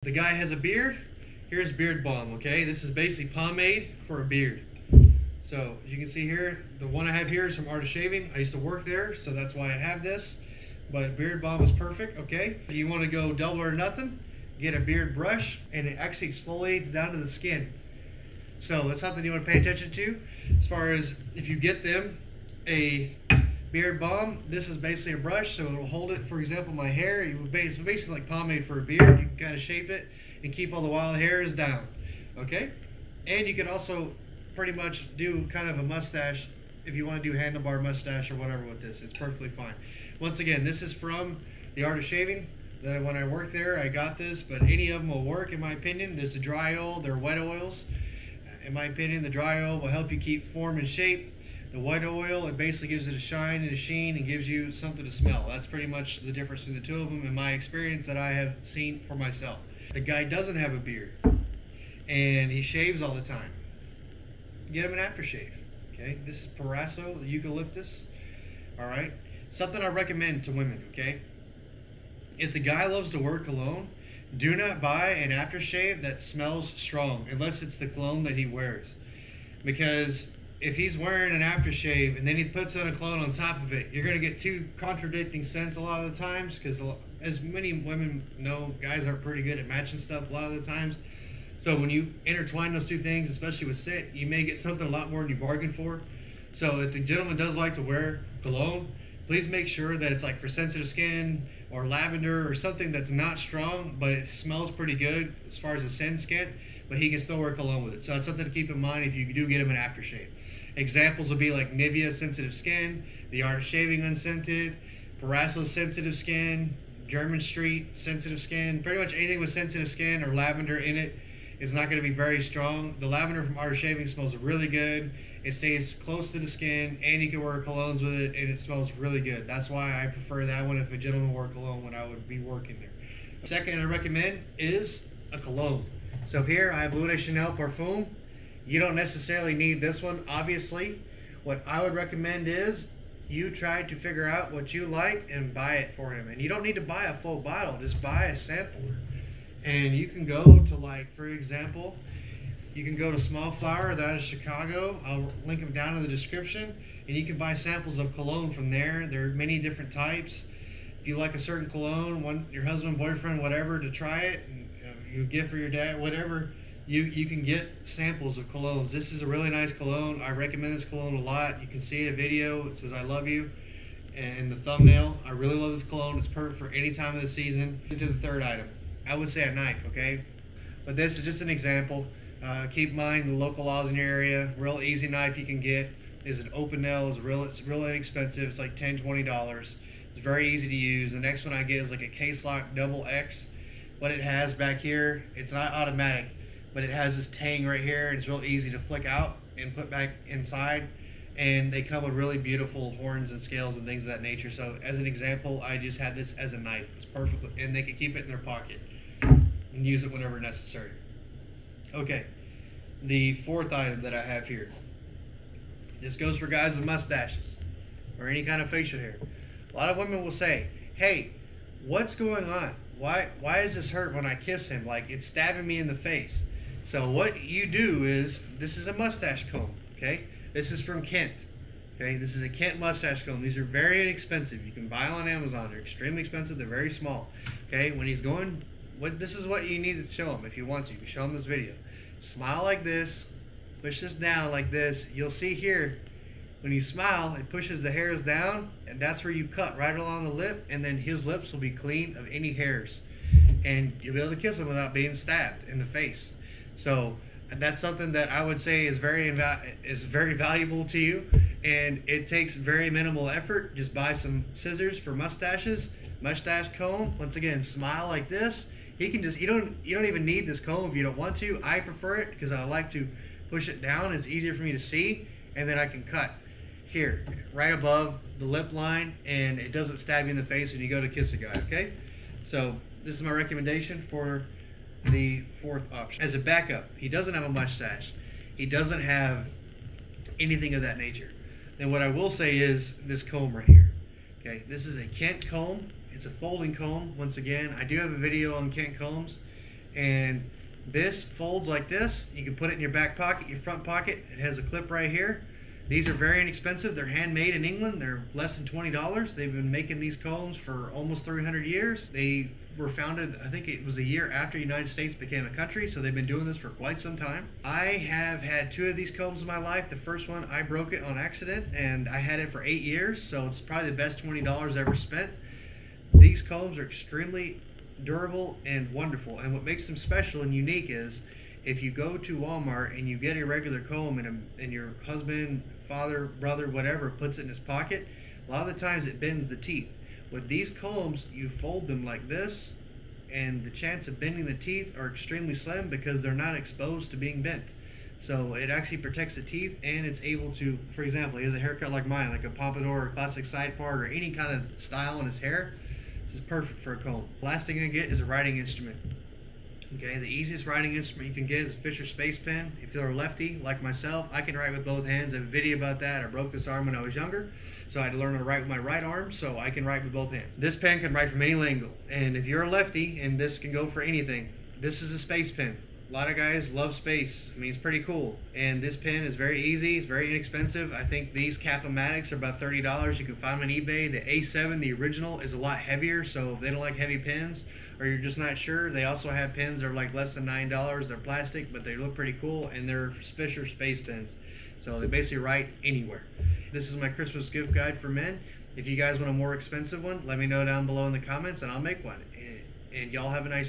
The guy has a beard. Here's beard balm, okay? This is basically pomade for a beard. So, as you can see here, the one I have here is from Art of Shaving. I used to work there, so that's why I have this. But beard balm is perfect, okay? You want to go double or nothing, get a beard brush, and it actually exfoliates down to the skin. So, that's something you want to pay attention to. As far as if you get them a beard balm, this is basically a brush, so it'll hold it. For example, my hair, it's basically like pomade for a beard. You can kind of shape it and keep all the wild hairs down, okay? And you can also pretty much do kind of a mustache if you want to do handlebar mustache or whatever with this. It's perfectly fine. Once again, this is from the Art of Shaving. When I worked there, I got this, but any of them will work in my opinion. There's the dry oil, they're wet oils. In my opinion, the dry oil will help you keep form and shape. The white oil, it basically gives it a shine and a sheen and gives you something to smell. That's pretty much the difference between the two of them in my experience that I have seen for myself. The guy doesn't have a beard and he shaves all the time. Get him an aftershave. Okay, this is Paraso, the eucalyptus. Alright, something I recommend to women. Okay, if the guy loves to wear cologne, do not buy an aftershave that smells strong unless it's the cologne that he wears, because if he's wearing an aftershave and then he puts on a cologne on top of it, you're going to get two contradicting scents a lot of the times, because as many women know, guys are pretty good at matching stuff a lot of the times. So when you intertwine those two things, especially with scent, you may get something a lot more than you bargained for. So if the gentleman does like to wear cologne, please make sure that it's like for sensitive skin or lavender or something that's not strong, but it smells pretty good as far as the scent, but he can still wear cologne with it. So that's something to keep in mind if you do get him an aftershave. Examples would be like Nivea sensitive skin, the Art of Shaving unscented, Paraso sensitive skin, German Street sensitive skin. Pretty much anything with sensitive skin or lavender in it is not going to be very strong. The lavender from Art of Shaving smells really good. It stays close to the skin, and you can wear colognes with it, and it smells really good. That's why I prefer that one if a gentleman wore cologne when I would be working there. Second I recommend is a cologne. So here I have Bleu de Chanel Parfum. You don't necessarily need this one, obviously. What I would recommend is you try to figure out what you like and buy it for him. And you don't need to buy a full bottle, just buy a sampler. And you can go to, like, for example, you can go to Smallflower, that is Chicago. I'll link them down in the description. And you can buy samples of cologne from there. There are many different types. If you like a certain cologne, want your husband, boyfriend, whatever, to try it, and you gift for your dad, whatever, you can get samples of colognes. This is a really nice cologne. I recommend this cologne a lot. You can see a video. It says I love you and the thumbnail. I really love this cologne. It's perfect for any time of the season. Into the third item, I would say a knife, okay? But this is just an example. Keep in mind the local laws in your area. Real easy knife you can get is an open nail. It's really inexpensive. It's like $10, $20. It's very easy to use. The next one I get is like a case lock double X. What it has back here, it's not automatic, but it has this tang right here, and it's real easy to flick out and put back inside. And they come with really beautiful horns and scales and things of that nature. So as an example, I just had this as a knife. It's perfect, and they can keep it in their pocket and use it whenever necessary. Okay, the fourth item that I have here. This goes for guys with mustaches or any kind of facial hair. A lot of women will say, hey, what's going on? Why does this hurt when I kiss him? Like, it's stabbing me in the face. So what you do is, this is a mustache comb, okay? This is from Kent, okay? This is a Kent mustache comb. These are very inexpensive. You can buy them on Amazon. They're extremely expensive. They're very small, okay? When he's going, this is what you need to show him if you want to. You can show him this video. Smile like this. Push this down like this. You'll see here, when you smile, it pushes the hairs down, and that's where you cut right along the lip, and then his lips will be clean of any hairs. And you'll be able to kiss him without being stabbed in the face. So that's something that I would say is very valuable to you, and it takes very minimal effort. Just buy some scissors for mustaches, mustache comb. Once again, smile like this. He can just, you don't even need this comb if you don't want to. I prefer it because I like to push it down. It's easier for me to see, and then I can cut here right above the lip line, and it doesn't stab you in the face when you go to kiss a guy. Okay, so this is my recommendation for the fourth option. As a backup, he doesn't have a mustache, he doesn't have anything of that nature. Then what I will say is this comb right here. Okay, this is a Kent comb. It's a folding comb. Once again, I do have a video on Kent combs, And this folds like this. You can put it in your back pocket, your front pocket. It has a clip right here. These are very inexpensive. They're handmade in England. They're less than $20. They've been making these combs for almost 300 years. They were founded, I think it was a year after the United States became a country, so they've been doing this for quite some time. I have had 2 of these combs in my life. The first one, I broke it on accident, and I had it for 8 years, so it's probably the best $20 ever spent. These combs are extremely durable and wonderful, and what makes them special and unique is if you go to Walmart and you get a regular comb and your husband, father, brother, whatever puts it in his pocket, a lot of the times it bends the teeth. With these combs, you fold them like this, and the chance of bending the teeth are extremely slim because they're not exposed to being bent. So it actually protects the teeth, and it's able to, for example, he has a haircut like mine, like a pompadour or classic side part or any kind of style in his hair. This is perfect for a comb. The last thing you get is a writing instrument. Okay, the easiest writing instrument you can get is a Fisher Space Pen. If you're a lefty like myself, I can write with both hands. I have a video about that. I broke this arm when I was younger, so I had to learn to write with my right arm, so I can write with both hands. This pen can write from any angle, and if you're a lefty, and this can go for anything, this is a space pen. A lot of guys love space. I mean, it's pretty cool. And this pen is very easy. It's very inexpensive. I think these Cap-O-Matics are about $30. You can find them on eBay. The A7, the original, is a lot heavier, so if they don't like heavy pens, or you're just not sure, they also have pens that are like less than $9. They're plastic, but they look pretty cool, and they're Fisher Space Pens. So they basically write anywhere. This is my Christmas gift guide for men. If you guys want a more expensive one, let me know down below in the comments, and I'll make one. And y'all have a nice